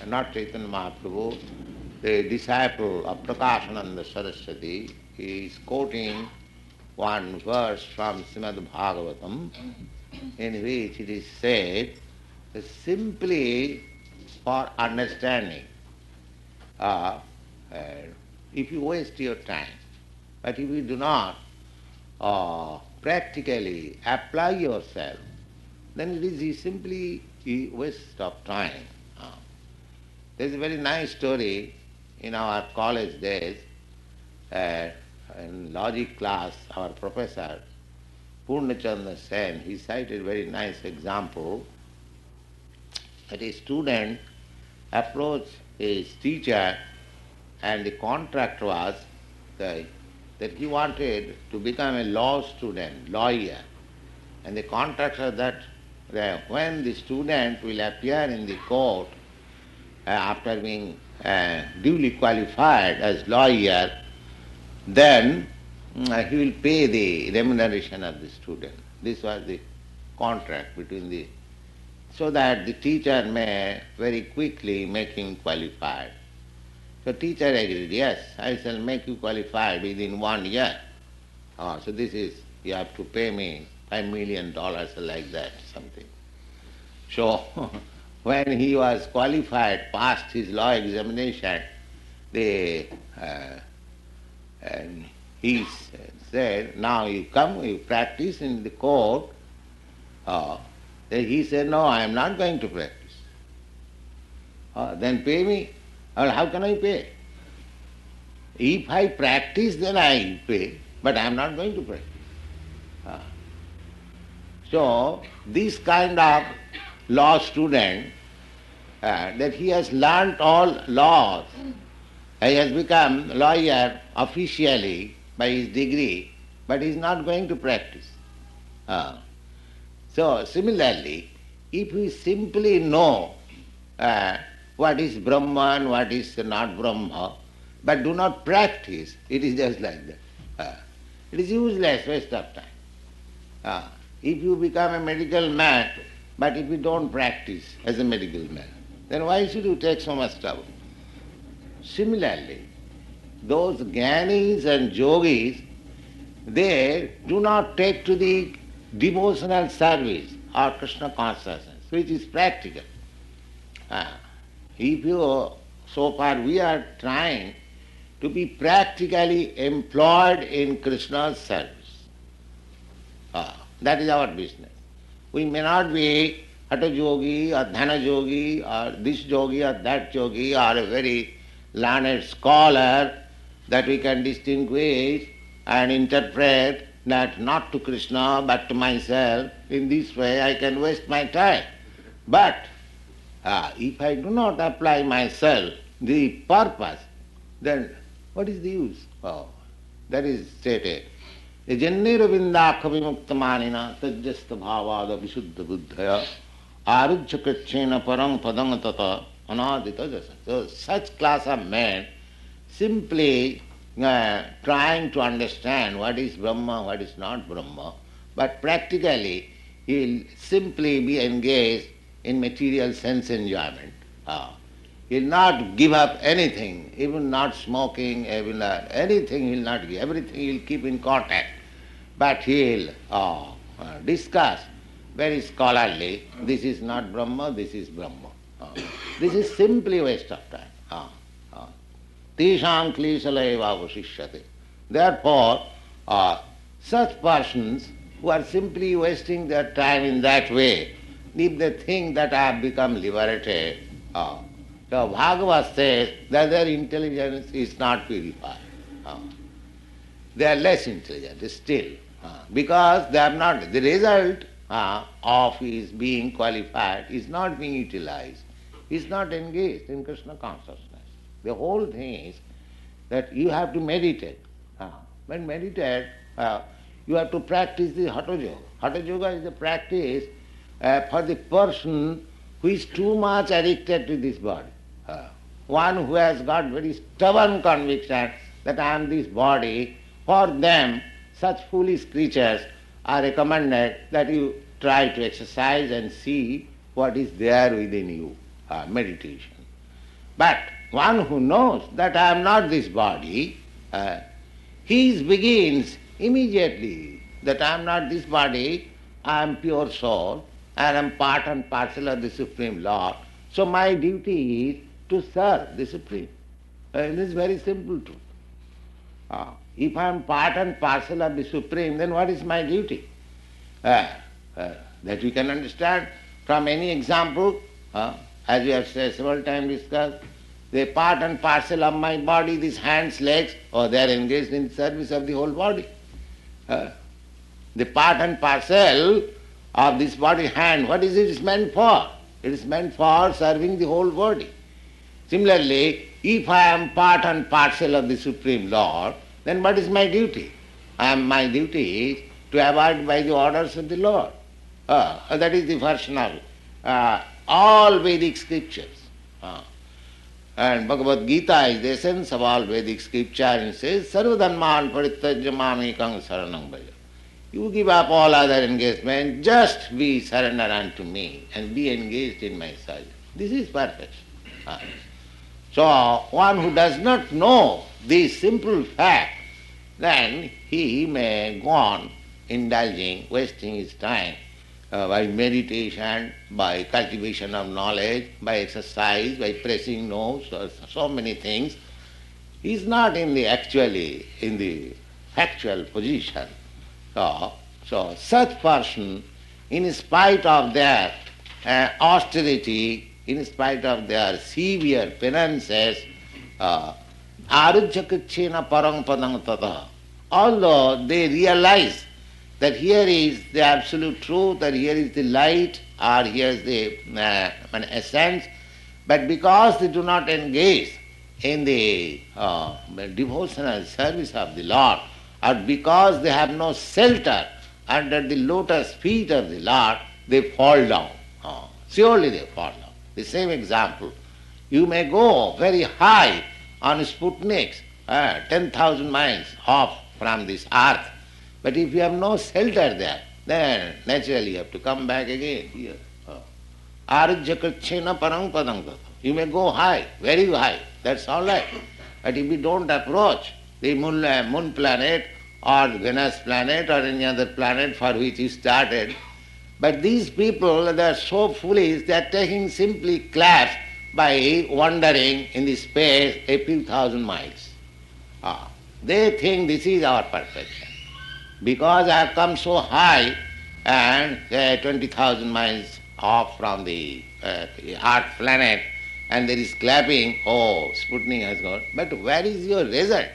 not Chaitanya Mahaprabhu, the disciple of Prakāśānanda Saraswati, is quoting one verse from Srimad Bhagavatam, in which it is said, simply for understanding, if you waste your time, but if you do not practically apply yourself, then it is simply a waste of time. There's a very nice story in our college days. In logic class, our professor, Purnachandra Sen, he cited a very nice example that a student approached his teacher, and the contract was that he wanted to become a law student, lawyer. And the contract was that when the student will appear in the court after being duly qualified as lawyer, then he will pay the remuneration of the student. This was the contract between the, so that the teacher may very quickly make him qualified. So teacher agreed, yes, I shall make you qualified within 1 year. So this is, you have to pay me $5 million or like that, something. So when he was qualified, passed his law examination, and he said, now you come, you practice in the court. Then he said, no, I am not going to practice. Then pay me. How can I pay? If I practice, then I pay, but I am not going to practice. So this kind of law student, that he has learnt all laws, he has become lawyer officially by his degree, but he is not going to practice. So similarly, if we simply know what is Brahman, what is not Brahma, but do not practice, it is just like that. It is useless, waste of time. If you become a medical man, but if you don't practice as a medical man, then why should you take so much trouble? Similarly, those jnanis and yogis, they do not take to the devotional service or Krishna consciousness, which is practical. If you, so far we are trying to be practically employed in Krishna's service. That is our business. We may not be Hatha yogi or Dhyana yogi or this yogi or that yogi or a very learned scholar that we can distinguish and interpret that not to Krishna but to myself. In this way I can waste my time. But if I do not apply myself the purpose, then what is the use? That is stated. Jannira vindakha vimuktamanina tajjasta bhavada visuddha buddhaya arujya kṛṣṇa parang padang tata anadita jasa. So such class of men simply trying to understand what is Brahma, what is not Brahma, but practically he will simply be engaged in material sense enjoyment. He will not give up anything, even not smoking, even not anything he will not give, everything he will keep in contact. But he will discuss very scholarly, this is not Brahma, this is Brahma. This is simply waste of time. Tesham kleshalayeva avashishyate. Therefore, such persons who are simply wasting their time in that way, if they think that I have become liberated, the Bhagavad says that their intelligence is not purified. They are less intelligent still, because they are not, the result of his being qualified is not being utilized, is not engaged in Krishna consciousness. The whole thing is that you have to meditate. When meditate, you have to practice the Hatha Yoga. Hatha Yoga is the practice for the person who is too much addicted to this body. One who has got very stubborn conviction that I am this body, for them such foolish creatures are recommended that you try to exercise and see what is there within you, meditation. But one who knows that I am not this body, he begins immediately that I am not this body, I am pure soul, and I am part and parcel of the Supreme Lord. So my duty is to serve the Supreme. This is very simple truth. If I am part and parcel of the Supreme, then what is my duty? That we can understand from any example, as we have several times discussed. They part and parcel of my body, these hands, legs, or they are engaged in the service of the whole body. The part and parcel of this body, hand, what is it meant for? It is meant for serving the whole body. Similarly, if I am part and parcel of the Supreme Lord, then what is my duty? My duty is to abide by the orders of the Lord. That is the first novel. All Vedic scriptures. And Bhagavad Gita is the essence of all Vedic scripture, and it says, Sarvadharman parityajya mamekam saranam bhaja. You give up all other engagement, just be surrender unto me and be engaged in my service. This is perfection. So one who does not know this simple fact, then he may go on indulging, wasting his time by meditation, by cultivation of knowledge, by exercise, by pressing nose, or so many things. He is not in the factual position. So such person, in spite of their austerity, in spite of their severe penances, arujya kṛṣṇa parang padang tataha. Although they realize that here is the absolute truth, or here is the light, or here is the essence, but because they do not engage in the devotional service of the Lord, or because they have no shelter under the lotus feet of the Lord, they fall down. Surely they fall down. The same example. You may go very high on Sputniks, 10,000 miles off from this earth, but if you have no shelter there, then naturally you have to come back again here. Arujya kṛṣṇa parang padang tata. You may go high, very high, that's all right. But if you don't approach the moon planet or Venus planet or any other planet for which you started, but these people, they are so foolish, they are taking simply class by wandering in the space a few thousand miles. They think this is our perfection. Because I have come so high and 20,000 miles off from the Earth planet, and there is clapping, oh, Sputnik has gone. But where is your result?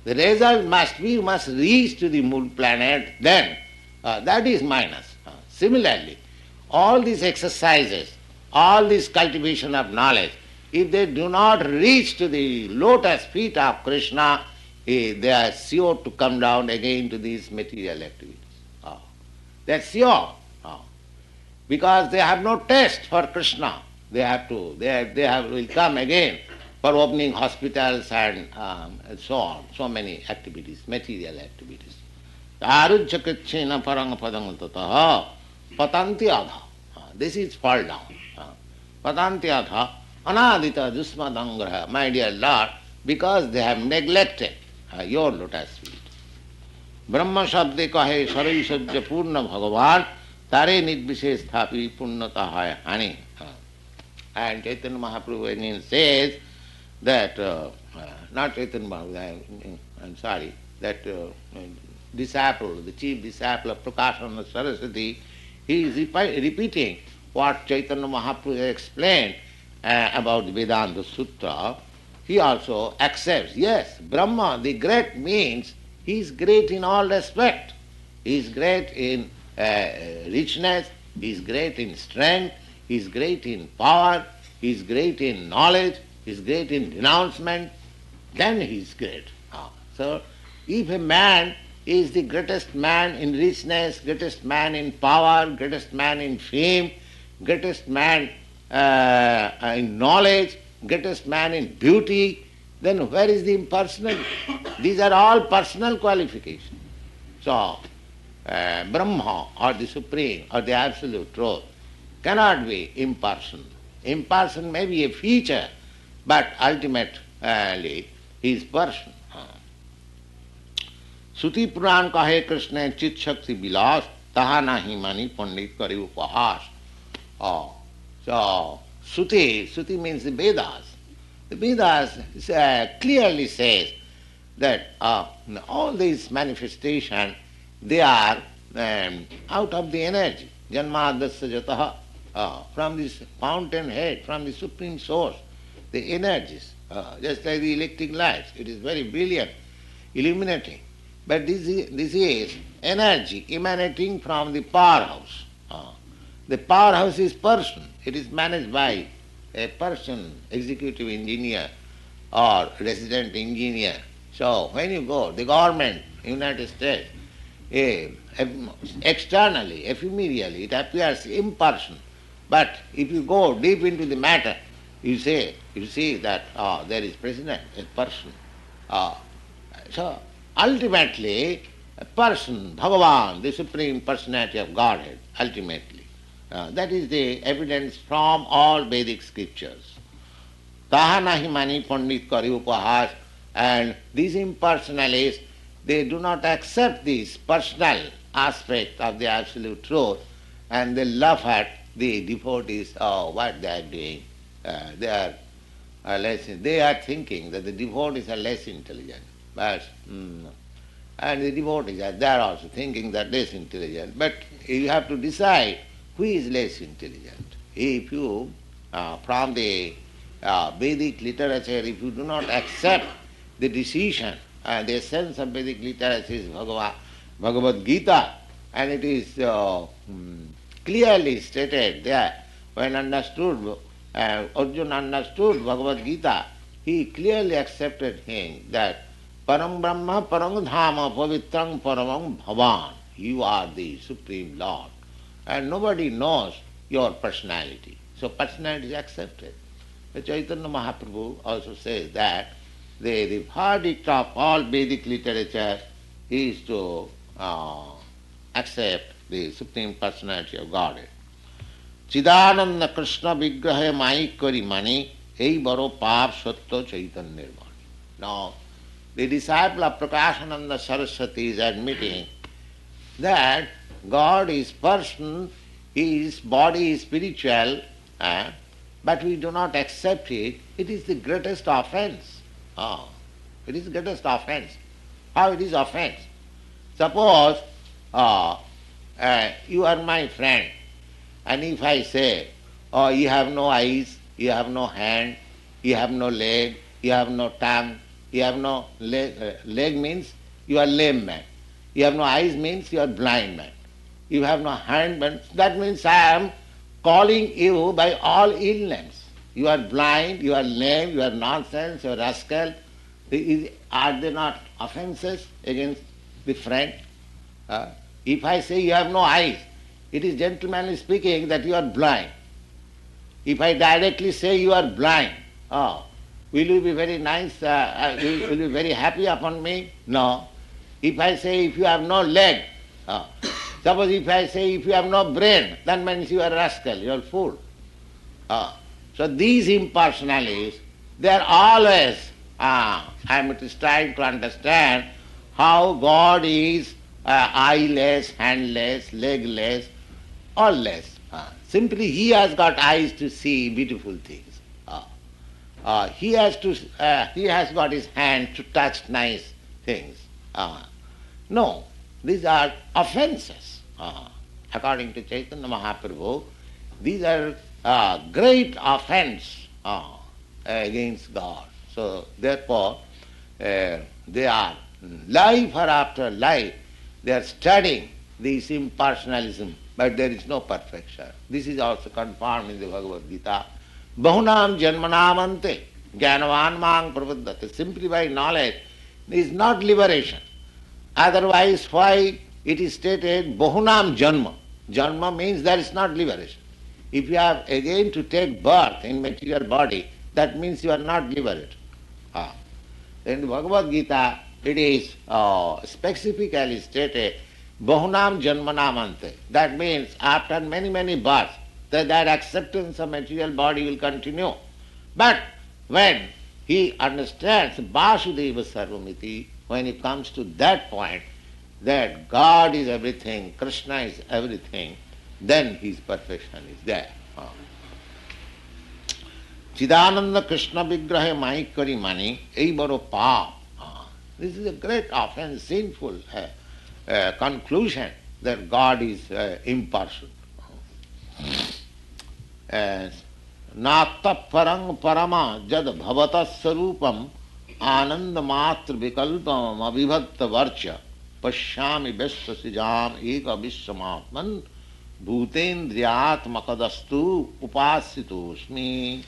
The result must be, you must reach to the moon planet, then that is minus. Similarly, all these exercises, all this cultivation of knowledge, if they do not reach to the lotus feet of Kṛṣṇa, they are sure to come down again to these material activities. They are sure. Because they have no taste for Kṛṣṇa. Will come again for opening hospitals and so on, so many activities, material activities. Arujya kṛṣṇa parang padang tataha patanti adha. This is fall down. Patanti adha anadita jusmadangraha. My dear Lord, because they have neglected your lotus feet. Brahma shabde kahe sarai sajya purna bhagavan tare nidvishe sthapi punnata haya hani. And Chaitanya Mahaprabhu again says that, not Chaitanya Mahaprabhu, I'm sorry, that disciple, the chief disciple of Prakasana Saraswati, he is repeating what Chaitanya Mahaprabhu explained about the Vedanta Sutra. He also accepts, yes, Brahma, the great means, he is great in all respect. He is great in richness, he is great in strength, he is great in power, he is great in knowledge, he is great in renouncement, then he is great. So, if a man is the greatest man in richness, greatest man in power, greatest man in fame, greatest man in knowledge, greatest man in beauty, then where is the impersonality? These are all personal qualifications. So, Brahma or the Supreme or the Absolute Truth, cannot be impersonal. Impersonal may be a feature, but ultimately he is person. श्रुति पुराण कहे कृष्ण चित शक्ति विलास तहा नहीं मानी पंडित करे उपहास. So Shruti means the Vedas. The Vedas clearly says that all these manifestations, they are out of the energy. Janmadasya jataha, from this fountain head, from the supreme source, the energies, just like the electric lights. It is very brilliant, illuminating. But this is energy emanating from the powerhouse. The powerhouse is person. It is managed by a person, executive engineer or resident engineer. So when you go, the government, United States, externally, ephemerally, it appears impersonal. But if you go deep into the matter, you see that there is president, a person. So ultimately, a person, Bhagavan, the Supreme Personality of Godhead, ultimately. That is the evidence from all Vedic scriptures. Taha nahi mani pandit kari upahas. And these impersonalists, they do not accept this personal aspect of the absolute truth, and they laugh at the devotees what they are doing. They are thinking that the devotees are less intelligent. But, and the devotees they are also thinking that less intelligent. But you have to decide who is less intelligent. If you, from the Vedic literature, if you do not accept the decision, the essence of Vedic literature is Bhagavad Gita, and it is clearly stated there. When Arjuna understood Bhagavad Gita, he clearly accepted him that Param Brahma Param Dhama Pavitrang Paramam Bhavan. You are the Supreme Lord. And nobody knows your personality. So personality is accepted. The Chaitanya Mahaprabhu also says that the verdict of all Vedic literature is to accept the Supreme Personality of Godhead. Chidananda Krishna Vigraha Maikari Mani Ei Baro Pap Sattva Chaitanya Nirvani. Now, the disciple of Prakashananda Saraswati is admitting that God is person, his body is spiritual, but we do not accept it. It is the greatest offense. It is the greatest offense. How it is offense? Suppose you are my friend, and if I say, oh, you have no eyes, you have no hand, you have no leg, you have no tongue, you have no leg means you are lame man. You have no eyes means you are blind man. You have no hand, that means I am calling you by all ill names. You are blind, you are lame, you are nonsense, you are rascal. Are they not offenses against the friend? If I say you have no eyes, it is gentlemanly speaking that you are blind. If I directly say you are blind, will you be very nice, will you be very happy upon me? No. If I say if you have no leg, suppose if I say if you have no brain, that means you are a rascal, you are a fool. So these impersonalities, they are always, I am trying to understand how God is eyeless, handless, legless, all less. Simply he has got eyes to see beautiful things. He has got his hand to touch nice things. No, these are offenses. According to Chaitanya Mahaprabhu, these are great offense against God. So therefore, they are life or after life, they are studying this impersonalism, but there is no perfection. This is also confirmed in the Bhagavad Gita. Bahunam janmanamante jnanavan mang prabuddhate. Simply by knowledge is not liberation. Otherwise, why it is stated bahunam janma? Janma means there is not liberation. If you have again to take birth in material body, that means you are not liberated. In the Bhagavad Gita, it is specifically stated bahunam janmanamante. That means after many, many births, that acceptance of material body will continue. But when he understands Vasudeva Sarvamiti, when he comes to that point, that God is everything, Krishna is everything, then his perfection is there. Chidananda Krishna Vigraha Maikari Mani, Eibaro Pa. This is a great, often sinful conclusion that God is impartial. Nata Parang Parama Jad Bhavata Sarupam Ananda Matra Vikalpam Abhibhatta Varcha Pashyami Vesha Sijam Eka Vishwamatman Bhutendriyatmakadastu Upasitosmi.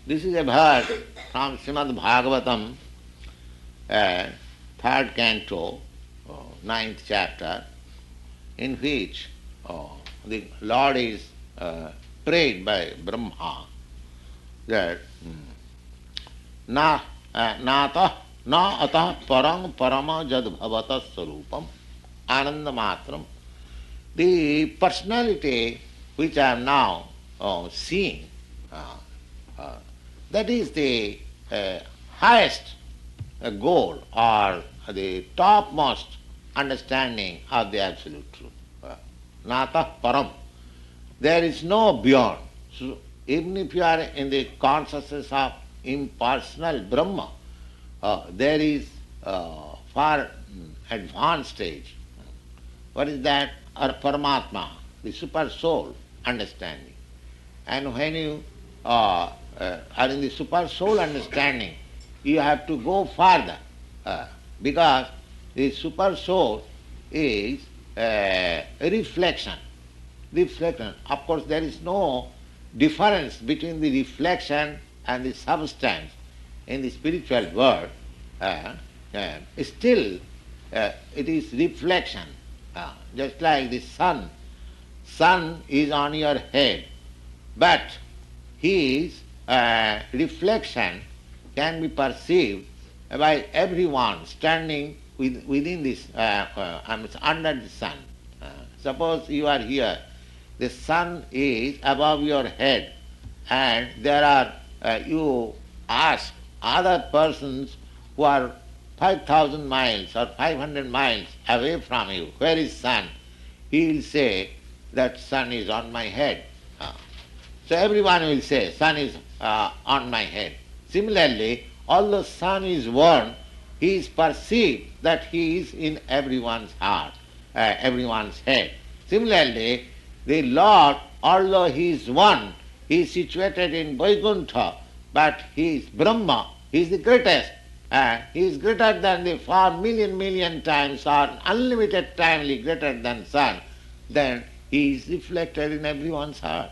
This is a verse from Srimad Bhagavatam, 3rd canto, 9th chapter, in which the Lord is prayed by Brahma that na atah parang parama jad bhavata sarupam ananda matram. The personality which I am now seeing, that is the highest goal or the topmost understanding of the absolute truth. Nata param. There is no beyond. So even if you are in the consciousness of impersonal Brahma, there is far advanced stage. What is that? Or Paramatma, the super soul understanding. And when you are in the super soul understanding, you have to go further, because the super soul is a reflection. Reflection. Of course, there is no difference between the reflection and the substance in the spiritual world. Still, it is reflection. Just like the sun. Sun is on your head, but his reflection can be perceived by everyone standing within this, under the sun. Suppose you are here, the sun is above your head, and there are, you ask other persons who are 5,000 miles or 500 miles away from you, where is sun? He will say that sun is on my head. So everyone will say sun is on my head. Similarly, although sun is one, he is perceived that he is in everyone's heart, everyone's head. Similarly, the Lord, although he is one, he is situated in Vaikuntha, but he is Brahma, he is the greatest. He is greater than the 4,000,000,000 times or unlimited timely greater than sun. Then he is reflected in everyone's heart.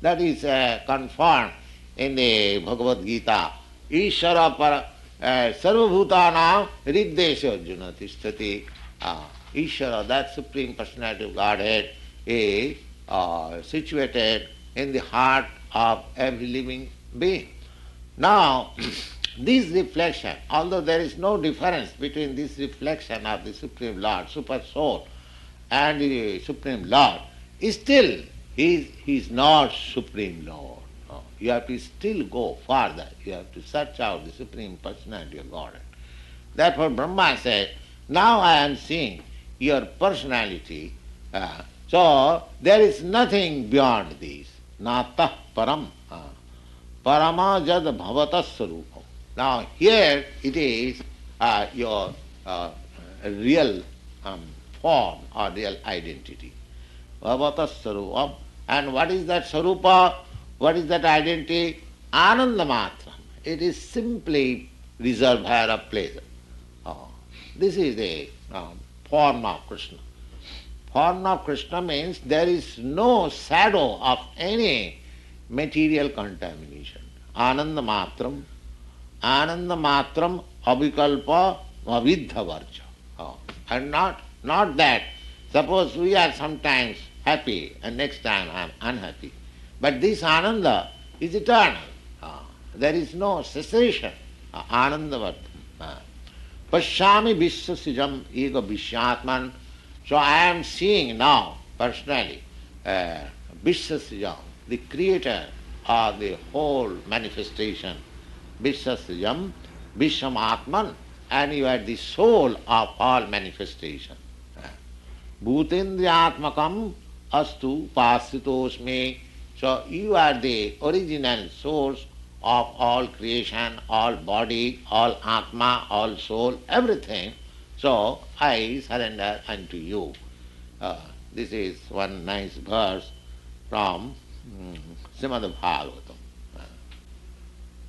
That is confirmed in the Bhagavad Gita. Ishara para sarvabhutanam riddesha arjuna tishtati. Ishara, that Supreme Personality of Godhead, is situated in the heart of every living being. Now, this reflection, although there is no difference between this reflection of the Supreme Lord, Super Soul, and the Supreme Lord, still he is not Supreme Lord. You have to still go further. You have to search out the Supreme Personality of Godhead. Therefore Brahma said, now I am seeing your personality, so there is nothing beyond this. Nata param. Parama jad bhavata sarupam. Now here it is your real form or real identity. Bhavata sarupam. And what is that sarupa? What is that identity? Ananda matram. It is simply reservoir of pleasure. This is the form of Krishna. Form of Krishna means there is no shadow of any material contamination. Ananda matram. Ananda matram avikalpa avidha varcha. And not that. Suppose we are sometimes happy and next time I am unhappy. But this Ananda is eternal. There is no cessation. Ananda vartam. Pashyami vishwasijam ego vishyatman. So I am seeing now, personally, Vishwasya, the creator of the whole manifestation, Vishwasya, Vishwamatman, and you are the soul of all manifestation. Bhutendriyatmakam astu pasitosme. So you are the original source of all creation, all body, all atma, all soul, everything. So I surrender unto you. This is one nice verse from Srimad Bhagavatam.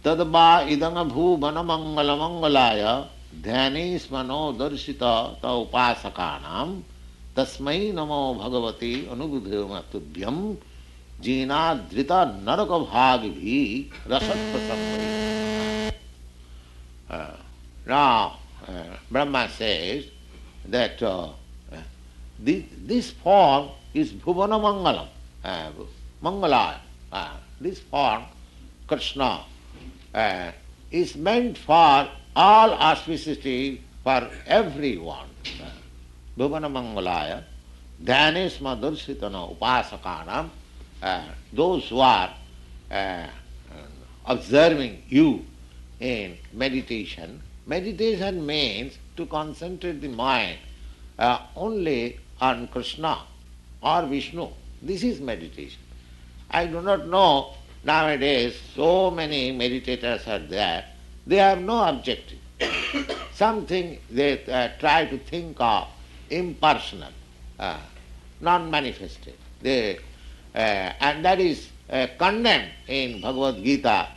Tadva idanga bhuvana mangala mangalaya dhyanis mano darshita ta upasakanam tasmai namo bhagavati anubudhyama tubhyam jina drita naraka bhagibhi rasat prasamvai. Now, Brahma says that this form is bhuvana mangalam, mangalaya. This form, Kṛṣṇa, is meant for all auspicity for everyone. Bhuvana mangalaya, dhyanesma darsitana upasakanam, those who are observing you in meditation. Meditation means to concentrate the mind only on Kṛṣṇa or Vishnu. This is meditation. I do not know, nowadays so many meditators are there, they have no objective. Something they try to think of impersonal, non-manifested. And that is condemned in Bhagavad Gita,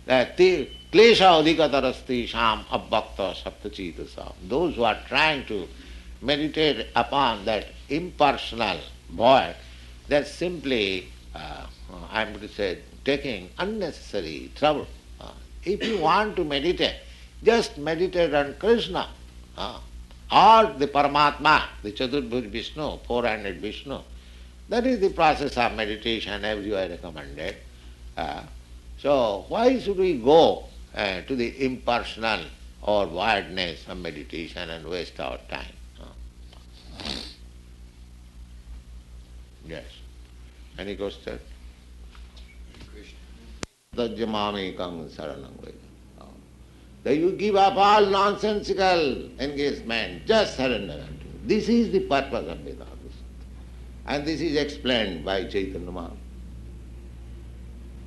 Klesha adhikatarasti sham abbhakta saptachitasam. Those who are trying to meditate upon that impersonal void, they're simply, I'm going to say, taking unnecessary trouble. If you want to meditate, just meditate on Kṛṣṇa or the Paramatma, the Chaturbhuj Vishnu, four-handed Vishnu. That is the process of meditation everywhere recommended. So why should we go to the impersonal or voidness of meditation and waste our time? Yes. Any question? Tajamamekam saranam veda. That you give up all nonsensical engagement, just surrender unto me. This is the purpose of Vedanta. And this is explained by Chaitanya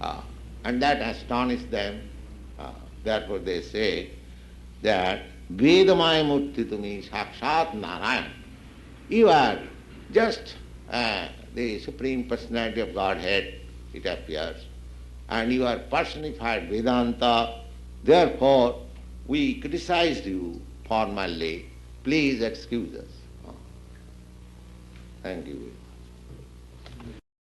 Mahaprabhu. And that astonished them. Therefore they say that Vedamaya Murti Tumi Sakshat Narayan. You are just the Supreme Personality of Godhead, it appears. And you are personified Vedanta. Therefore, we criticized you formally. Please excuse us. Thank you.